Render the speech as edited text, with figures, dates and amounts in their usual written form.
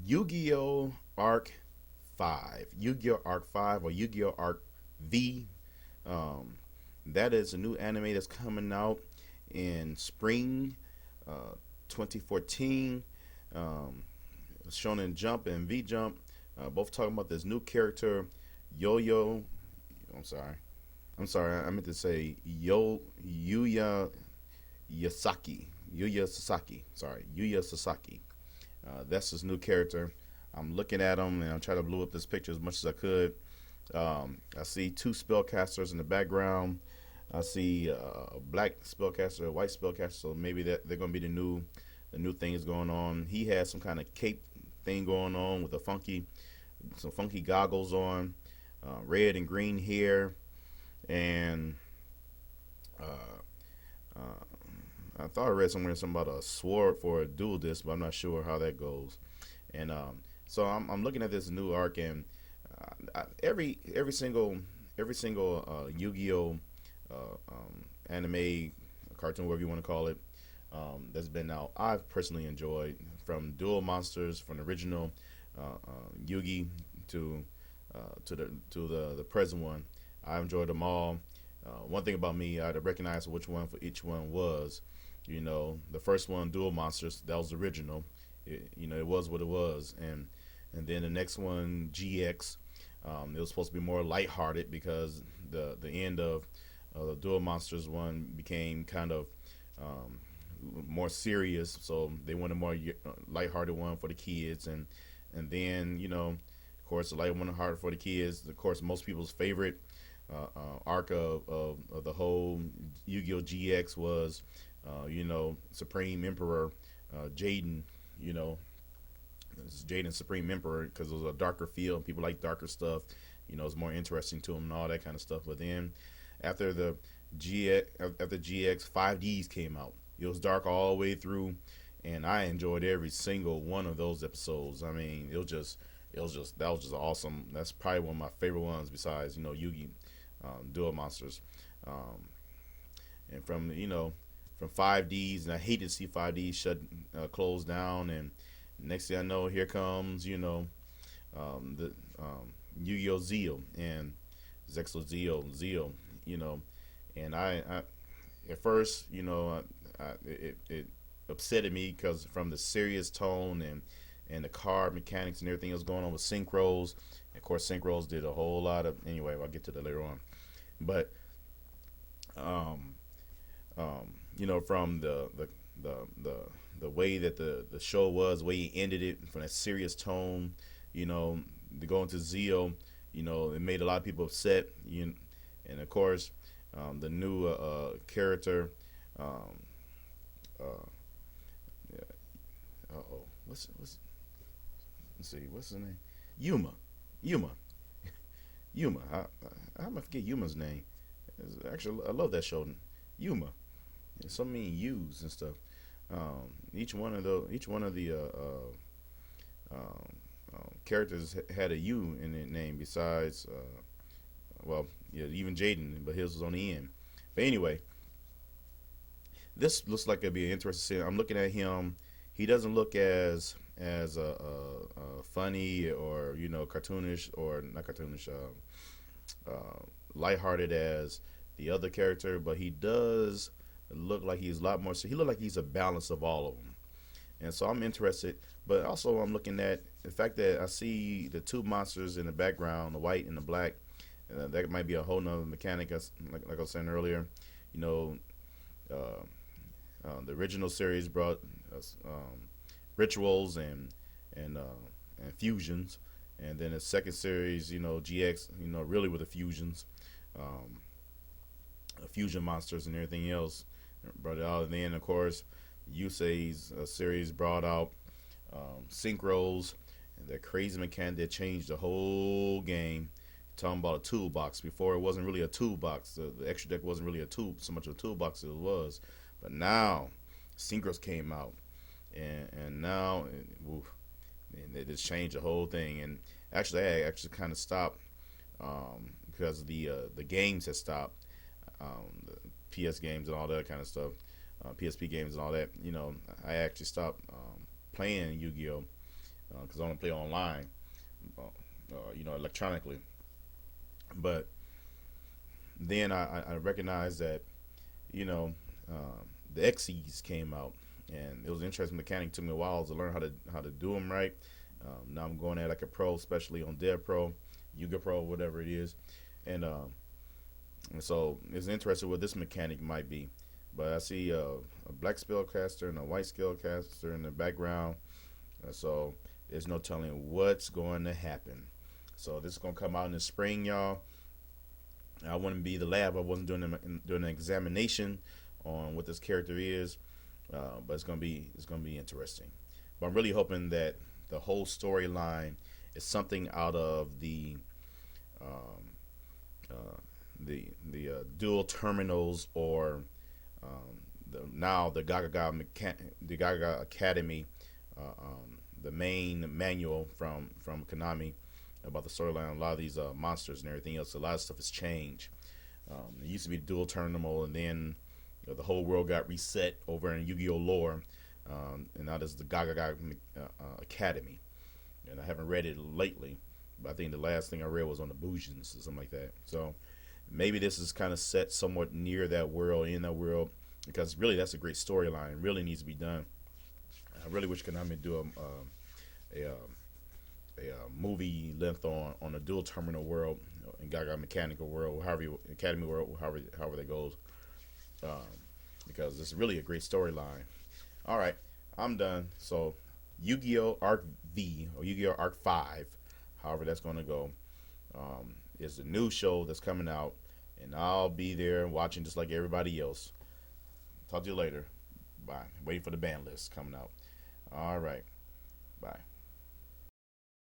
Yugioh Arc V, Yugioh Arc V or Yugioh Arc V. Um, that is a new anime that's coming out in spring, 2014. Um, Shown in Jump and V Jump, both talking about this new character, Yo-Yo. I'm sorry. I'm sorry. I meant to say Yuya Yasaki. Yuya Sasaki. Sorry, Yuya Sasaki. That's his new character. I'm looking at him and I'm trying to blow up this picture as much as I could. I see two spellcasters in the background. I see a black spellcaster, a white spellcaster. So maybe that they're gonna be the new thing is going on. He has some kind of cape thing going on with some funky goggles on, red and green hair, and uh, uh, I thought I read somewhere something about a sword for a dual disc, but I'm not sure how that goes. And so I'm looking at this new arc, and every single Yu-Gi-Oh anime, cartoon, whatever you want to call it, that's been out, I've personally enjoyed, from Duel Monsters, from the original Yugi to the present one. I enjoyed them all. One thing about me, I had to recognize which one for each one was. The first one, Duel Monsters, that was the original. It was what it was, and then the next one, GX, it was supposed to be more lighthearted because the end of the Duel Monsters one became kind of um, more serious, so they wanted more lighthearted one for the kids, and then of course, the light one hearted for the kids. Of course, most people's favorite arc of the whole Yu-Gi-Oh GX was Supreme Emperor Jaden. You know, it's Jaden Supreme Emperor because it was a darker feel. People like darker stuff. It's more interesting to them and all that kind of stuff. But then after the GX 5Ds came out, it was dark all the way through, and I enjoyed every single one of those episodes. I mean, that was just awesome. That's probably one of my favorite ones besides Yugi, Duel Monsters, um, and from 5Ds, and I hate to see 5Ds close down, and next thing I know, here comes the Yu-Gi-Oh Zeo and Zexo Zeo, and I at first, it upsetted me because from the serious tone and the card mechanics and everything that was going on with synchros. Of course, synchros did a whole lot of. Anyway, I'll get to that later on. But um, from the way that the show was, the way he ended it, from that serious tone, to go into Zeo, it made a lot of people upset. And of course, the new character. Um, uh, yeah, oh, let's see, what's his name? Yuma, Yuma, Yuma. How am I forget Yuma's name? Actually, I love that show, Yuma. There's so many U's and stuff. Each one of the characters had a U in their name. Besides, well, yeah, even Jaden, but his was on the end. But anyway, this looks like it'd be an interesting scene. I'm looking at him. He doesn't look as funny or cartoonish, or not cartoonish, lighthearted as the other character, but he does look like he's a lot more. So he look like he's a balance of all of them, and so I'm interested. But also, I'm looking at the fact that I see the two monsters in the background, the white and the black. That might be a whole nother mechanic, like I was saying earlier. You know, uh, the original series brought us rituals and fusions, and then the second series, GX, really with the fusions, um, fusion monsters and everything else brought it out. And then of course, Yusei's series brought out synchros and that crazy mechanic that changed the whole game. Talking about a toolbox. Before, it wasn't really a toolbox. The extra deck wasn't really so much of a toolbox as it was. But now synchros came out, and now oof, and they just changed the whole thing. And actually, I actually kind of stopped because the games had stopped, the PS games and all that kind of stuff, PSP games and all that. I actually stopped playing Yu-Gi-Oh because I only play online, electronically. But then I recognized that, you know, the XCs came out, and it was an interesting mechanic. It took me a while to learn how to do them right. Now I'm going at like a pro, especially on Dev Pro, Yuga Pro, whatever it is, and so it's interesting what this mechanic might be. But I see a black spellcaster and a white spellcaster in the background, so there's no telling what's going to happen. So this is gonna come out in the spring, y'all. I wouldn't be the lab. I wasn't doing an examination on what this character is, but it's gonna be interesting. But I'm really hoping that the whole storyline is something out of um, the dual terminals, or now the Gaga Academy, the main manual from Konami about the storyline. A lot of these monsters and everything else. A lot of stuff has changed. It used to be dual terminal, and then the whole world got reset over in Yu-Gi-Oh lore, and now there's the Gaga Academy. And I haven't read it lately, but I think the last thing I read was on the Bujins or something like that. So maybe this is kind of set somewhat near that world, in that world, because really that's a great storyline. It really needs to be done. I really wish Konami do a movie length on a dual terminal world, in Gaga Mechanical world, however Academy world, however that goes, um, because it's really a great storyline. All right, I'm done. So Yu-Gi-Oh Arc V, or Yu-Gi-Oh Arc 5, however that's going to go, is a new show that's coming out, and I'll be there watching just like everybody else. Talk to you later. Bye. Waiting for the ban list coming out. All right. Bye.